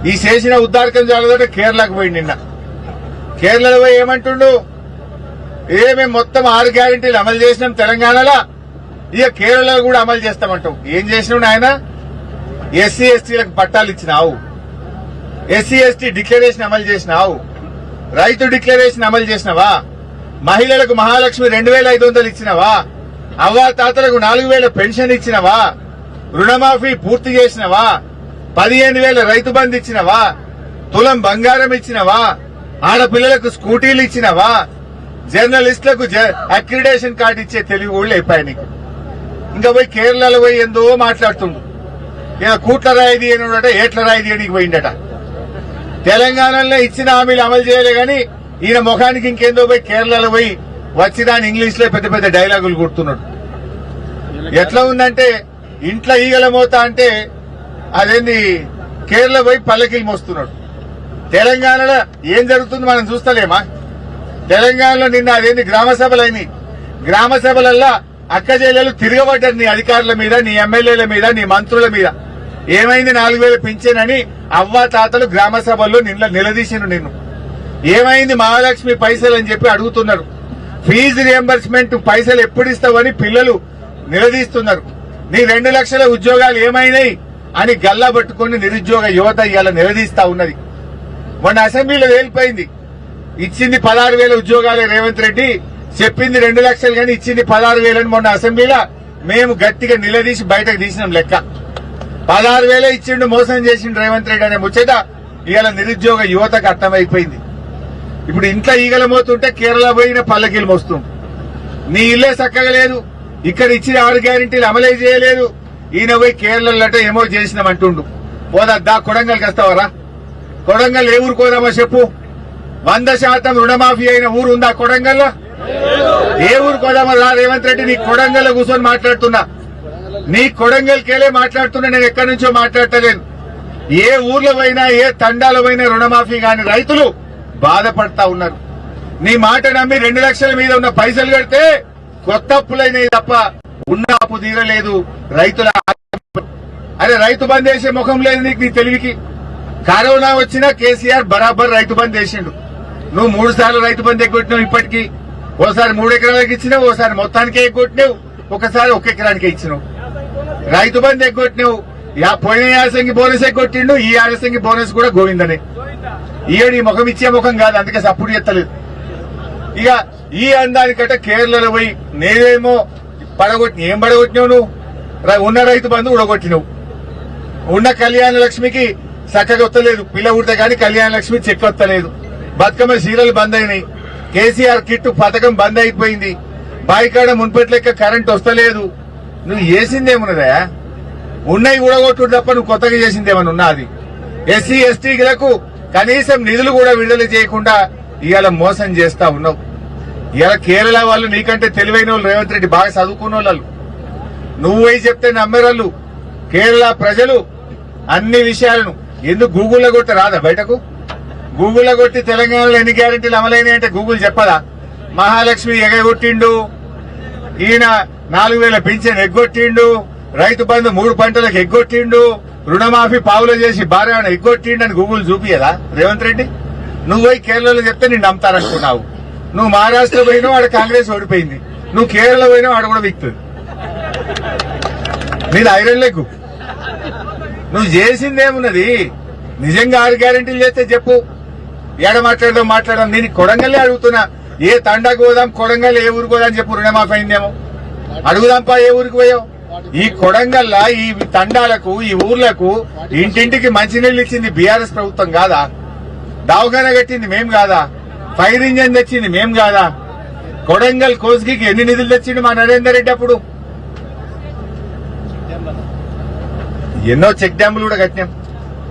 ఈ చేసిన ఉద్దారకం చాలదట కేరళకు పోయి నిన్న కేరళలో పోయి ఏమంటుండు మేము మొత్తం 6 గ్యారెంటీలు అమలు చేసినాం తెలంగాణలో ఇక కేరళలో కూడా అమలు చేస్తామంటాం. ఏం చేసినావు ఆయన? ఎస్సీ ఎస్టీలకు పట్టాలు ఇచ్చినావు, ఎస్సీ ఎస్టీ డిక్లరేషన్ అమలు చేసినావు, రైతు డిక్లరేషన్ అమలు చేసినావా, మహిళలకు మహాలక్ష్మి 2500 ఇచ్చినవా, అవ్వా తాతలకు 4000 పెన్షన్ ఇచ్చినవా, రుణమాఫీ పూర్తి చేసినవా, 15,000 రైతు బంధు ఇచ్చినవా, తులం బంగారం ఇచ్చినవా, ఆడపిల్లలకు స్కూటీలు ఇచ్చినవా, జర్నలిస్టులకు అక్రిడేషన్ కార్డు ఇచ్చే తెలివి కూడా అయిపోయాయి నీకు. ఇంకా పోయి కేరళలో పోయి ఎందో మాట్లాడుతుండు. ఇక కూట్ల రాయి తీయనుడట, ఏట్ల రాయి తీయడానికి పోయిండట. తెలంగాణలో ఇచ్చిన హామీలు అమలు చేయలే గాని ఈయన ముఖానికి ఇంకేందో పోయి కేరళలో పోయి వచ్చిదాని ఇంగ్లీష్ లో పెద్ద పెద్ద డైలాగులు కొడుతున్నాడు. ఎట్లా ఉందంటే ఇంట్లో ఈగల మోత అంటే అదేంది కేరళ పోయి పల్లకిలు మోస్తున్నాడు. తెలంగాణలో ఏం జరుగుతుంది మనం చూస్తలేమా? తెలంగాణలో నిన్న అదేంది గ్రామ సభలైనవి. గ్రామ సభలల్లో అక్క చెల్లెలు తిరగబడ్డారు నీ అధికారుల మీద, నీ ఎమ్మెల్యేల మీద, నీ మంత్రుల మీద. ఏమైంది 4000 పింఛనని అవ్వా తాతలు గ్రామ సభల్లో నిలదీసిను నిన్ను. ఏమైంది మహాలక్ష్మి పైసలు అని చెప్పి అడుగుతున్నారు. ఫీజు రియంబర్స్మెంట్ పైసలు ఎప్పుడు ఇస్తావని పిల్లలు నిలదీస్తున్నారు. నీ 2 లక్షల ఉద్యోగాలు ఏమైనాయి అని గల్లా పట్టుకుని నిరుద్యోగ యువత ఇవాళ నిలదీస్తా ఉన్నది. మొన్న అసెంబ్లీలో తేలిపోయింది. ఇచ్చింది 16,000 ఉద్యోగాలే రేవంత్ రెడ్డి, చెప్పింది 2 లక్షలు కానీ ఇచ్చింది 16,000 అని మొన్న అసెంబ్లీలో మేము గట్టిగా నిలదీసి బయటకు తీసినాం లెక్క. 16,000 ఇచ్చిండు, మోసం చేసిండు రేవంత్ రెడ్డి అనే ముచ్చట ఇవాళ నిరుద్యోగ యువతకు అర్థమైపోయింది. ఇప్పుడు ఇంట్లో ఈగల మోతుంటే కేరళ పోయిన పల్లకీలు మోస్తుంది. నీ ఇల్లే చక్కగా లేదు, ఇక్కడ ఇచ్చిన 6 గ్యారెంటీలు అమలే చేయలేదు. ఈయన పోయి కేరళలో ఏమో చేసినామంటుండు. పోదా కొడంగల్కి వస్తావరా? కొడంగల్ ఏ ఊరు కోదామో చెప్పు. 100% రుణమాఫీ అయిన ఊరు ఉందా కొడంగల్లో? ఏ ఊరు కోదామో రా రేవంత్ రెడ్డి. నీ కొడంగల్లో కూర్చొని మాట్లాడుతున్నా, నీ కొడంగల్కేలే మాట్లాడుతున్నా, నేను ఎక్కడి నుంచో మాట్లాడతలేను. ఏ ఊర్లో పోయినా ఏ తండాలో పోయినా రుణమాఫీ కాని రైతులు బాధపడతా ఉన్నారు. నీ మాట నమ్మి 2 లక్షల మీద ఉన్న పైసలు కడితే కొత్త అప్పులైనవి తప్ప ఉన్న అప్పు తీరలేదు. రైతుల అరే రైతు బంద్ వేసే ముఖం లేదు నీకు, నీ తెలివికి. కరోనా వచ్చినా కేసీఆర్ బరాబర్ రైతు బంద్ వేసిండు. నువ్వు 3 సార్లు రైతు బంద్ ఎగ్గొట్టినావు. ఇప్పటికీ ఓసారి 3 ఎకరాలకు ఇచ్చినావు, ఓసారి మొత్తానికే ఎగ్గొట్టినావు, ఒకసారి 1 ఎకరానికే ఇచ్చినావు. రైతు బంద్ ఎగ్గొట్టినావు. పోయిన యాసంగి బోనస్ ఎగ్గొట్టిండు, ఈ యాసంగి బోనస్ కూడా గోవిందనే. ఈ ముఖం ఇచ్చే ముఖం కాదు, అందుకే సప్పుడు ఎత్తలేదు. ఇక ఈ అందానికట కేరళలో పోయి నేనేమో ఏం పడగొట్టినావు నువ్వు? ఉన్న రైతు బంధు ఉడగొట్టినావు. ఉన్న కళ్యాణ లక్ష్మికి చక్కగా వస్తలేదు, పిల్ల ఉడితే గాని కళ్యాణ లక్ష్మి చెక్ వస్తలేదు. బతుకమ్మ సీరియల్ బంద్ అయినాయి. కేసీఆర్ కిట్టు పథకం బంద్ అయిపోయింది. బాయికాడ మున్పటి లెక్క కరెంట్ వస్తలేదు. నువ్వు చేసిందేమున్నదా? ఉన్నాయి ఉడగొట్టు తప్ప నువ్వు కొత్తగా చేసిందేమన్నా ఉన్నా? అది ఎస్సీ ఎస్టీలకు కనీసం నిధులు కూడా విడుదల చేయకుండా ఇవాళ మోసం చేస్తా ఉన్నావు. ఇవాళ కేరళ వాళ్ళు నీకంటే తెలివైన వాళ్ళు, రేవంత్ రెడ్డి బాగా చదువుకున్న వాళ్ళు. నువ్వు పోయి చెప్తే నమ్మేవాళ్ళు. కేరళ ప్రజలు అన్ని విషయాలను ఎందుకు గూగుల్లో కొట్టి రాదా బయటకు? గూగుల్లో కొట్టి తెలంగాణలో ఎన్ని గ్యారెంటీలు అమలైనాయంటే గూగుల్ చెప్పదా? మహాలక్ష్మి ఎగగొట్టిండు, ఈయన 4,000 పింఛన్ ఎగ్గొట్టిండు, రైతు బంధు 3 పంటలకు ఎగ్గొట్టిండు, రుణమాఫీ పావులో చేసి భార్య ఎగ్గొట్టిండు అని గూగుల్ చూపియదా రేవంత్ రెడ్డి? నువ్వు పోయి కేరళలో చెప్తే నిన్ను నమ్ముతారనుకున్నావు. నువ్వు మహారాష్ట్ర పోయినావు, ఆడ కాంగ్రెస్ ఓడిపోయింది. నువ్వు కేరళ పోయినావు, ఆడ కూడా విక్తుంది. నీది ఐరన్ లెగ్గు. నువ్వు చేసిందేమున్నది? నిజంగా 6 గ్యారెంటీలు చేస్తే చెప్పు. ఏడ మాట్లాడదాం. నేను కొడంగల్లే అడుగుతున్నా. ఏ తండాకు పోదాం, కొడంగల్ ఏ ఊరికి పోదాం చెప్పు. రుణమాఫీ అయిందేమో అడుగుదాంపా. ఏ ఊరికి పోయావు? ఈ కొడంగల్లా ఈ తండాలకు ఈ ఊర్లకు ఇంటింటికి మంచినీళ్లు ఇచ్చింది బీఆర్ఎస్ ప్రభుత్వం కాదా? దవాఖానా కట్టింది మేం కాదా? ఫైర్ ఇంజన్ తెచ్చింది మేం కాదా? కొడంగల్ కోస్గికి ఎన్ని నిధులు తెచ్చిండు మా నరేందర్ రెడ్డి అప్పుడు? ఎన్నో చెక్ డ్యాములు కూడా కట్టినాం.